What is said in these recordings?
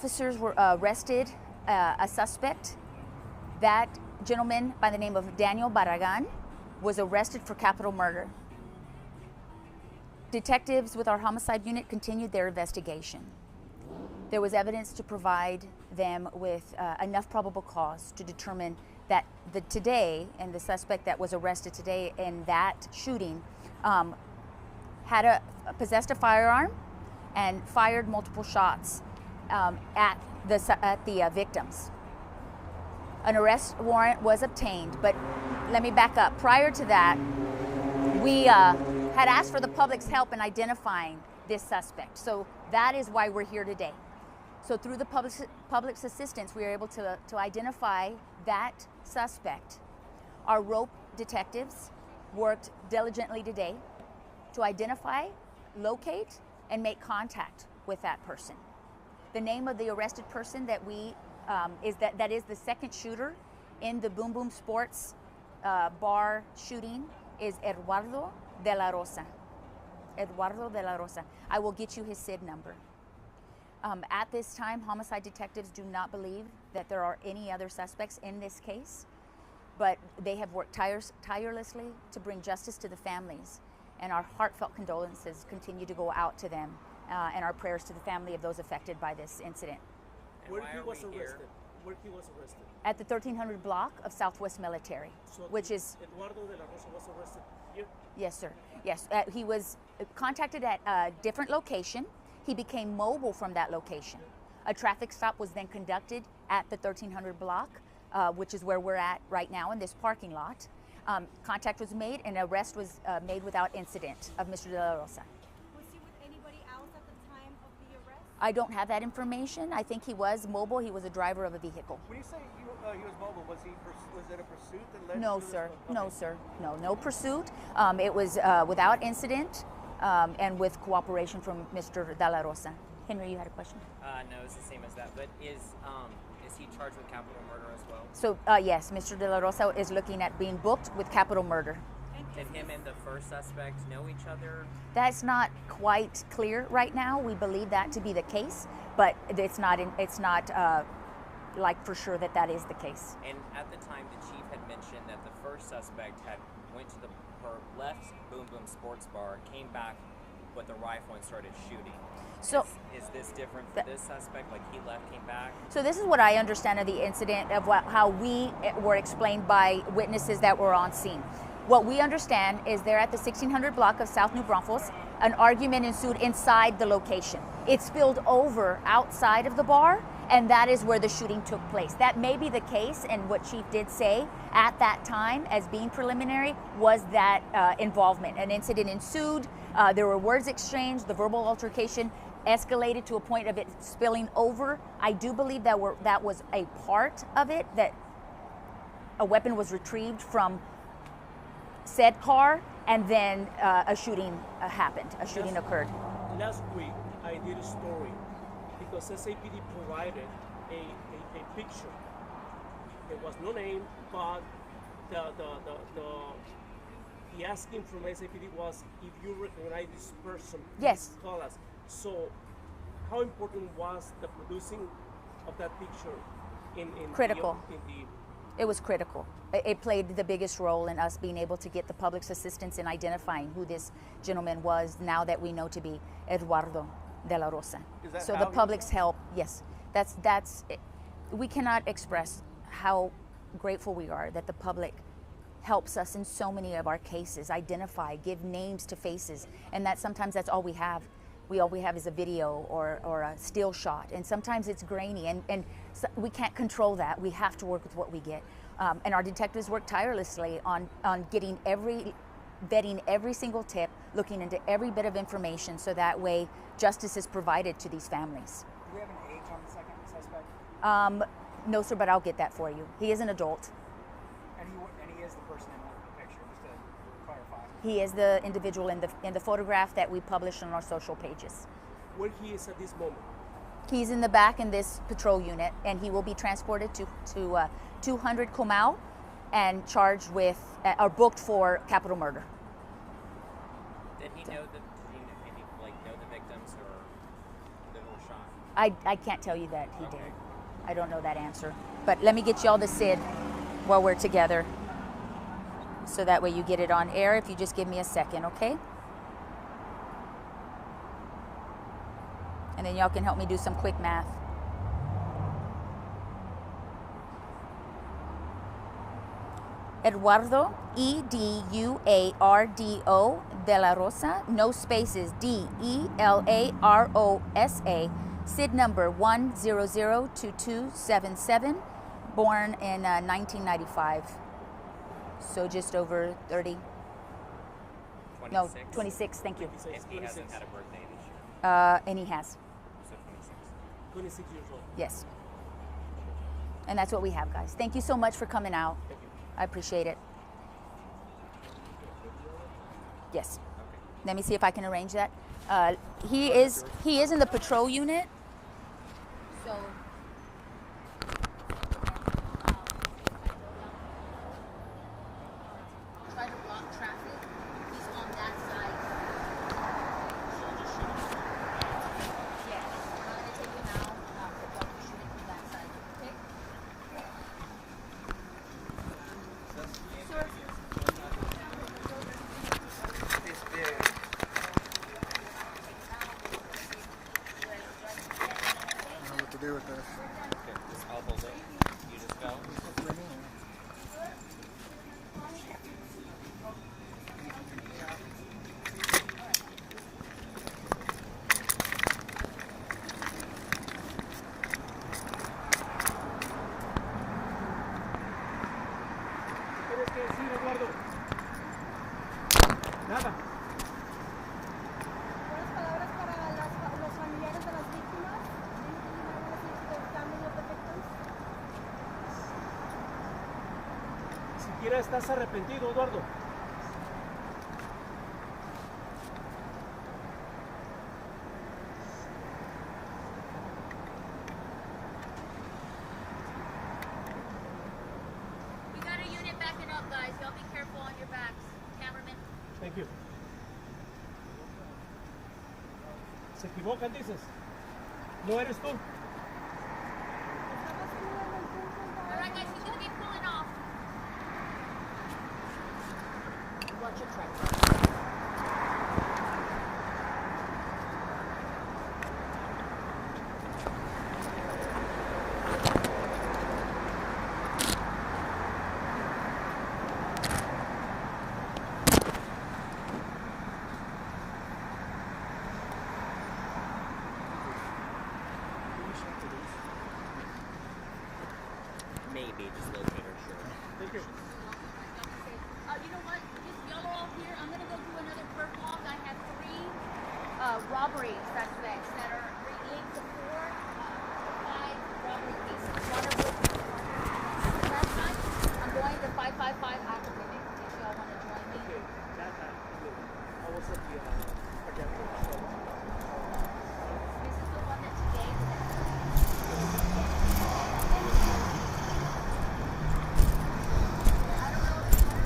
officers were arrested a suspect. That gentleman by the name of Daniel Barragan was arrested for capital murder. Detectives with our homicide unit continued their investigation. There was evidence to provide them with enough probable cause to determine that the suspect that was arrested today in that shooting possessed a firearm and fired multiple shots at the victims. An arrest warrant was obtained, but let me back up. Prior to that, we had asked for the public's help in identifying this suspect. So that is why we're here today. So through the public's assistance, we were able to identify that suspect. Our rope detectives worked diligently today to identify, locate, and make contact with that person. The name of the arrested person that is the second shooter in the Boom Boom Sports bar shooting is Eduardo de la Rosa. Eduardo de la Rosa. I will get you his SID number. At this time, homicide detectives do not believe that there are any other suspects in this case, but they have worked tirelessly to bring justice to the families, and our heartfelt condolences continue to go out to them, and our prayers to the family of those affected by this incident. Where he was arrested? Where he was arrested? At the 1300 block of Southwest Military, So which is... Eduardo de la Rosa was arrested here? Yes, sir. Yes, he was contacted at a different location. He became mobile from that location. A traffic stop was then conducted at the 1300 block, which is where we're at right now in this parking lot. Contact was made and arrest was made without incident of Mr. De La Rosa. Was he with anybody else at the time of the arrest? I don't have that information. I think he was mobile. He was a driver of a vehicle. When you say he was mobile, was it a pursuit that led No, to sir. this? Okay. No, sir. No pursuit. It was without incident and with cooperation from Mr. De La Rosa. Henry, you had a question? No, it's the same as that. But is he charged with capital murder as well? So yes, Mr. De La Rosa is looking at being booked with capital murder. Did him and the first suspect know each other? That's not quite clear right now. We believe that to be the case, but it's not like for sure that is the case. And at the time, the chief had mentioned that the first suspect had went to left Boom Boom Sports Bar, came back with a rifle and started shooting. So is this different for this suspect? Like he left, came back? So this is what I understand of the incident, of how we were explained by witnesses that were on scene. What we understand is they're at the 1600 block of South New Braunfels. An argument ensued inside the location. It spilled over outside of the bar, and that is where the shooting took place. That may be the case, and what Chief did say at that time as being preliminary was that involvement. An incident ensued, there were words exchanged, the verbal altercation escalated to a point of it spilling over. I do believe that was a part of it, that a weapon was retrieved from said car, and then a shooting happened, occurred. Last week, I did a story because SAPD provided a picture. There was no name, but the asking from SAPD was, if you recognize this person, yes, call us. So, how important was the producing of that picture in critical? The It was critical. It played the biggest role in us being able to get the public's assistance in identifying who this gentleman was, now that we know to be Eduardo de la Rosa. So the public's help, yes, we cannot express how grateful we are that the public helps us in so many of our cases, identify, give names to faces, and that sometimes that's all we have. All we have is a video or a still shot, and sometimes it's grainy, and so we can't control that. We have to work with what we get, and our detectives work tirelessly on vetting every single tip, looking into every bit of information, so that way justice is provided to these families. Do we have an age on the second suspect? No, sir, but I'll get that for you. He is an adult. And he is the person in the picture, just to clarify. He is the individual in the photograph that we published on our social pages. Where he is at this moment? He's in the back in this patrol unit, and he will be transported to 200 Comal and charged with, or booked for capital murder. Did he know the victims or that were shot? I can't tell you that he did. I don't know that answer. But let me get y'all the SID while we're together. So that way you get it on air if you just give me a second, okay? And then y'all can help me do some quick math. Eduardo, Eduardo de la Rosa, no spaces, Delarosa, SID number 1002277, born in 1995. So just over 30. 26. No, 26, thank you. And he hasn't had a birthday this year. And he has, So 26. 26 years old. yes. And that's what we have, guys. Thank you so much for coming out. Thank you. I appreciate it. Yes. Okay. Let me see if I can arrange that. He is in the patrol unit. So try to block traffic. He's on that side. Yes. I'm gonna take him out. But y'all can shoot it from that side. Okay. Sir. I don't know what to do with this. Okay, just I'll hold it. You just go. ¿Qué tienes que decir, Eduardo? Nada. Buenas palabras para los familiares de las víctimas. Anything you might want to say to the family of the victims? Siquiera estás arrepentido, Eduardo. We got a unit backing up, guys. Y'all be careful on your backs. Cameraman. Thank you. Se equivocan, dices. No eres tú. ¿Estabas tú en el punto en All right, guys, he's gonna be pulling off. Watch your truck. Maybe just locator, sure. Thank you. You know what? Just y'all are all here. I'm gonna go do another perp walk. I have 3 robbery suspects that are linked to 4, 5 robbery cases. One of which was last night. I'm going to 555 academic. If y'all want to join me. Okay, that I was at the projector. This is the one that today. I don't know if you want to.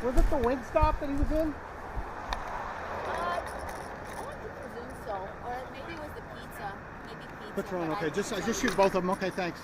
Was it the Wingstop that he was in? I want to presume so. Or maybe it was the pizza. Maybe pizza. Patron, but okay. Just shoot both of them. Okay, thanks.